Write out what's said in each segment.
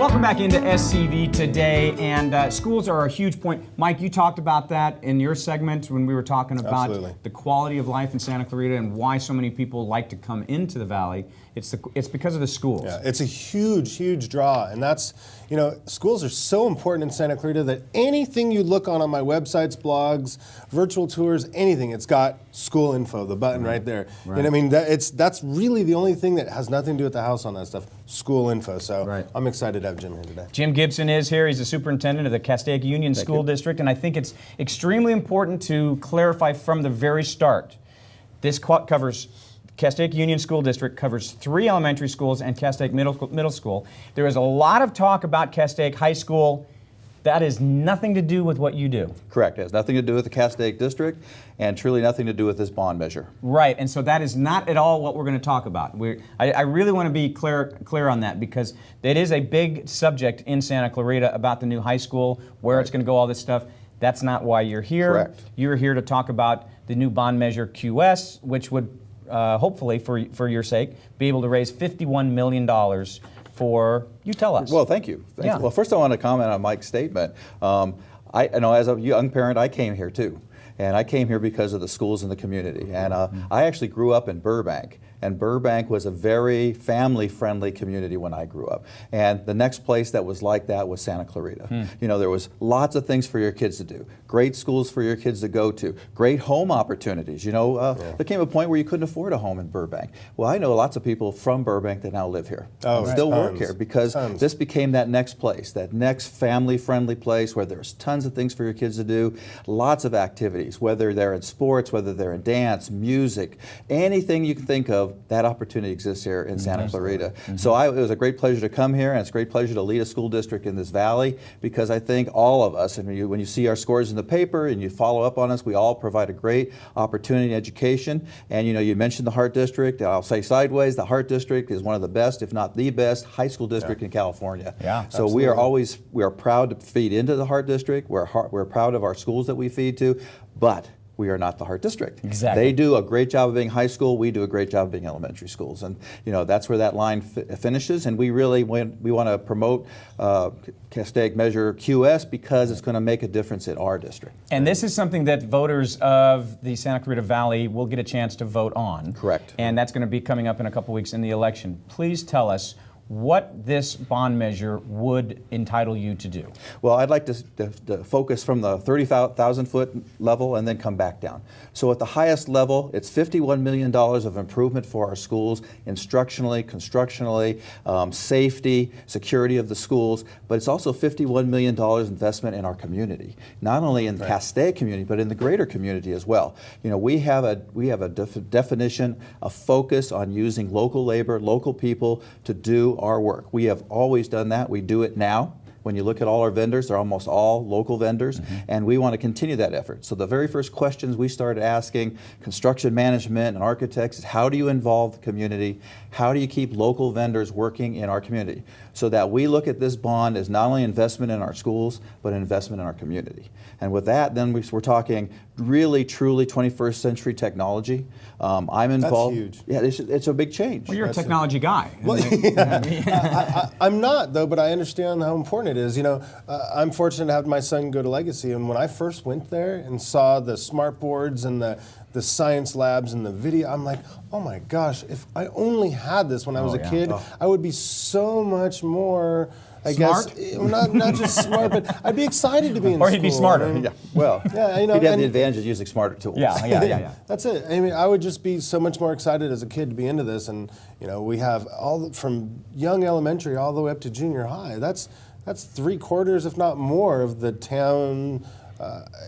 Welcome back into SCV today, and schools are a huge point. Mike, you talked about that in your segment when we were talking about the quality of life in Santa Clarita and why so many people like to come into the Valley. It's because of the schools. Yeah, it's a huge, huge draw, and that's, you know, schools are so important in Santa Clarita that anything you look on my websites, blogs, virtual tours, anything, it's got school info, the button right there. Right. And I mean, that's really the only thing that has nothing to do with the house on that stuff, school info. So I'm excited to have Jim here today. Jim Gibson is here. He's the superintendent of the Castaic Union School District, and I think it's extremely important to clarify from the very start. This covers Castaic Union School District covers 3 elementary schools and Castaic Middle School. There is a lot of talk about Castaic High School. That has nothing to do with what you do. Correct. It has nothing to do with the Castaic District and truly nothing to do with this bond measure. Right, and so that is not at all what we're going to talk about. I really want to be clear on that because it is a big subject in Santa Clarita about the new high school, where it's going to go, all this stuff. That's not why you're here. Correct. You're here to talk about the new bond measure QS, which would hopefully, for your sake, be able to raise $51 million for, you tell us. Well, thank you. Well, first I want to comment on Mike's statement. I know as a young parent, I came here too. And I came here because of the schools in the community. And I actually grew up in Burbank. And Burbank was a very family-friendly community when I grew up. And the next place that was like that was Santa Clarita. You know, there was lots of things for your kids to do. Great schools for your kids to go to. Great home opportunities. You know, there came a point where you couldn't afford a home in Burbank. Well, I know lots of people from Burbank that now live here. Still work here because this became that next place, that next family-friendly place where there's tons of things for your kids to do, lots of activities, whether they're in sports, whether they're in dance, music, anything you can think of. That opportunity exists here in Santa Clarita. So it was a great pleasure to come here, and it's a great pleasure to lead a school district in this valley because I think all of us, and when you see our scores in the paper and you follow up on us, we all provide a great opportunity in education. And you know, you mentioned the Heart District. I'll say sideways, the Heart District is one of the best, if not the best, high school district in California. So we are proud to feed into the Heart District. We're proud of our schools that we feed to, but we are not the Heart District. Exactly. They do a great job of being high school. We do a great job of being elementary schools, and you know that's where that line finishes. And we really want to promote Castaic Measure QS because it's going to make a difference in our district. And this is something that voters of the Santa Clarita Valley will get a chance to vote on. Correct. And that's going to be coming up in a couple weeks in the election. Please tell us what this bond measure would entitle you to do. Well, I'd like to focus from the 30,000 foot level and then come back down. So at the highest level, it's $51 million of improvement for our schools, instructionally, constructionally, safety, security of the schools, but it's also $51 million investment in our community, not only in the Castaic community, but in the greater community as well. You know, we have a definition, a focus on using local labor, local people to do our work. We have always done that. We do it now. When you look at all our vendors, they're almost all local vendors, and we want to continue that effort. So the very first questions we started asking construction management and architects is how do you involve the community? How do you keep local vendors working in our community? So that we look at this bond as not only investment in our schools, but an investment in our community. And with that, then we're talking really, truly 21st century technology. I'm involved. That's huge. Yeah, it's a big change. Well, you're a technology guy. Well, I'm not, though, but I understand how important it is. You know, I'm fortunate to have my son go to Legacy, and when I first went there and saw the smart boards and the science labs and the video, I'm like, oh my gosh, if I only had this when I was a kid, I would be so much more, I smart? guess, not just smart, but I'd be excited to be in school. Or he'd be smarter. Yeah, well, you know, he'd have the advantage of using smarter tools. Yeah. That's it. I mean, I would just be so much more excited as a kid to be into this, and you know, we have from young elementary all the way up to junior high. That's 3/4, if not more, of the town.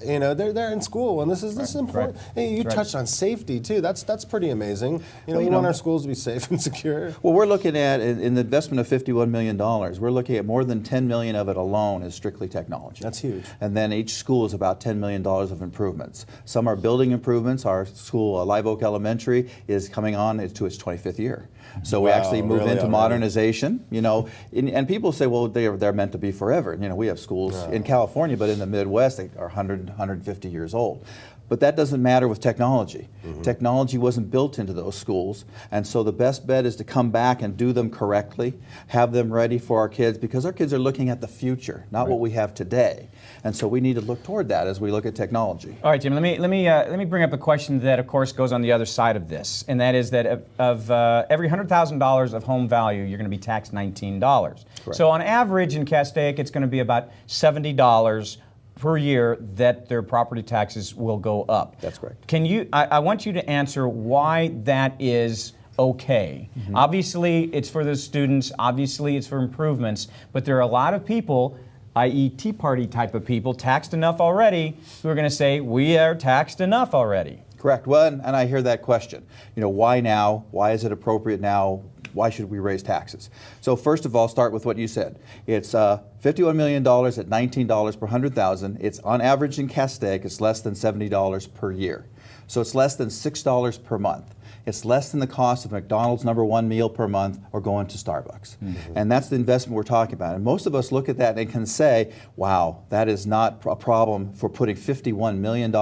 You know, they're in school, and this is important. Hey, you touched on safety too. That's pretty amazing. You know, we want our schools to be safe and secure. Well, we're looking at in the investment of $51 million. We're looking at more than $10 million of it alone is strictly technology. That's huge. And then each school is about $10 million of improvements. Some are building improvements. Our school, Live Oak Elementary, is coming on to its 25th year. So we actually move into modernization. You know, and people say, well, they're meant to be forever. You know, we have schools in California, but in the Midwest, they are 100, 150 years old. But that doesn't matter with technology. Technology wasn't built into those schools, and so the best bet is to come back and do them correctly, have them ready for our kids, because our kids are looking at the future, not what we have today. And so we need to look toward that as we look at technology. All right, Jim, let me bring up a question that, of course, goes on the other side of this, and that is that of every $100,000 of home value, you're going to be taxed $19. Correct. So on average in Castaic, it's going to be about $70 per year that their property taxes will go up. That's correct. I want you to answer why that is okay. Obviously, it's for the students, obviously it's for improvements, but there are a lot of people, i.e. Tea Party type of people, taxed enough already, who are going to say, we are taxed enough already. Correct. Well, and I hear that question. Why now? Why is it appropriate now? Why should we raise taxes? So first of all, start with what you said. It's $51 million at $19 per 100,000. It's on average in Castaic, it's less than $70 per year. So it's less than $6 per month. It's less than the cost of McDonald's #1 meal per month or going to Starbucks. And that's the investment we're talking about. And most of us look at that and can say, wow, that is not a problem for putting $51 million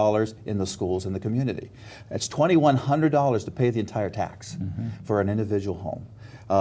in the schools in the community. It's $2,100 to pay the entire tax for an individual home.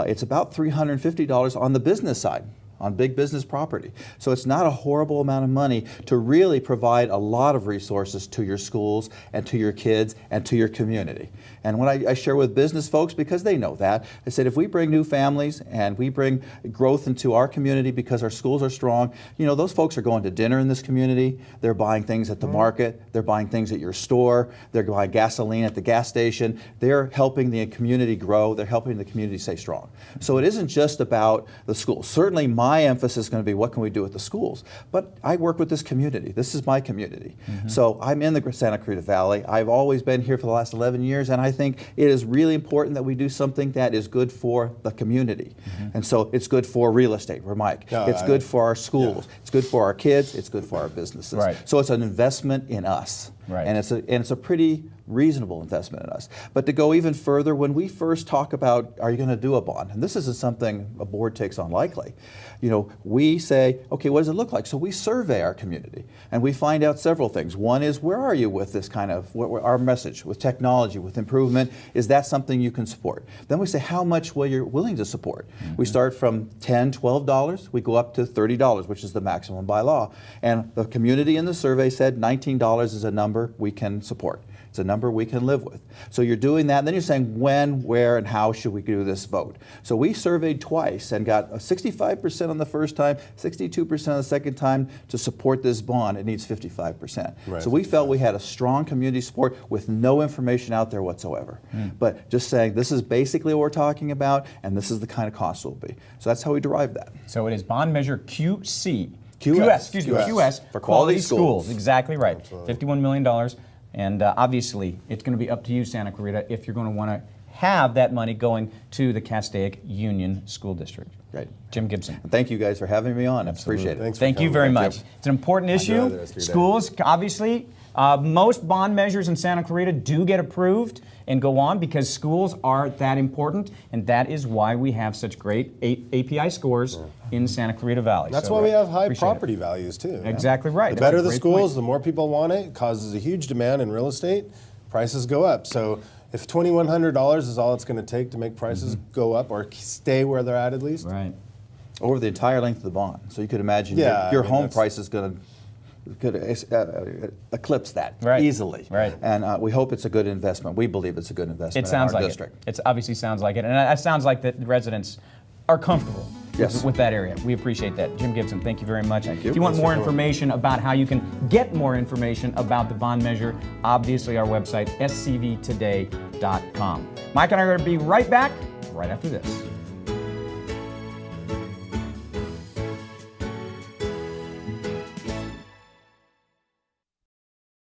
It's about $350 on the business side, on big business property. So it's not a horrible amount of money to really provide a lot of resources to your schools and to your kids and to your community. And when I share with business folks, because they know that, I said if we bring new families and we bring growth into our community because our schools are strong, those folks are going to dinner in this community, they're buying things at the market, they're buying things at your store, they're buying gasoline at the gas station, they're helping the community grow, they're helping the community stay strong. So it isn't just about the schools. Certainly my emphasis is going to be what can we do with the schools, but I work with this community. This is my community. So I'm in the Santa Clarita Valley. I've always been here for the last 11 years, and I think it is really important that we do something that is good for the community. And so it's good for real estate, for Mike. It's good for our schools. It's good for our kids. It's good for our businesses. Right. So it's an investment in us. Right. And it's a pretty reasonable investment in us. But to go even further, when we first talk about, are you going to do a bond? And this isn't something a board takes on lightly. We say, okay, what does it look like? So we survey our community and we find out several things. One is, where are you with this kind of, our message, with technology, with improvement? Is that something you can support? Then we say, how much will you're willing to support? We start from $10, $12, we go up to $30, which is the maximum by law. And the community in the survey said $19 is a number we can support. It's a number we can live with. So you're doing that, and then you're saying when, where, and how should we do this vote? So we surveyed twice and got a 65% on the first time, 62% on the second time. To support this bond, it needs 55%. Right. So we felt we had a strong community support with no information out there whatsoever. But just saying, this is basically what we're talking about, and this is the kind of cost it will be. So that's how we derived that. So it is bond measure QC. QS. QS. For quality schools. Exactly right. Absolutely. $51 million. And obviously, it's going to be up to you, Santa Clarita, if you're going to want to have that money going to the Castaic Union School District. Great. Jim Gibson. And thank you guys for having me on. I appreciate it. Thanks for Thank you coming. very Thank much. It's an important Enjoy issue. the rest of your day. Schools, obviously, most bond measures in Santa Clarita do get approved and go on because schools are that important, and that is why we have such great API scores in Santa Clarita Valley. That's So, why we have high appreciate it. property values too. Exactly right. The That's better a the great schools, point. the more people want it. It causes a huge demand in real estate. Prices go up. So if $2,100 is all it's going to take to make prices go up or stay where they're at least. Right. Over the entire length of the bond. So you could imagine Yeah, your I mean, home that's- price is going to eclipse that Right. easily. Right. And we hope it's a good investment. We believe it's a good investment It sounds in our like district. it. It obviously sounds like it. And it sounds like that the residents are comfortable Yes. with that area. We appreciate that. Jim Gibson, thank you very much. Thank you. If you want Thanks for more coming. information about how you can get more information about the bond measure, obviously our website, scvtoday.com. Mike and I are going to be right back right after this.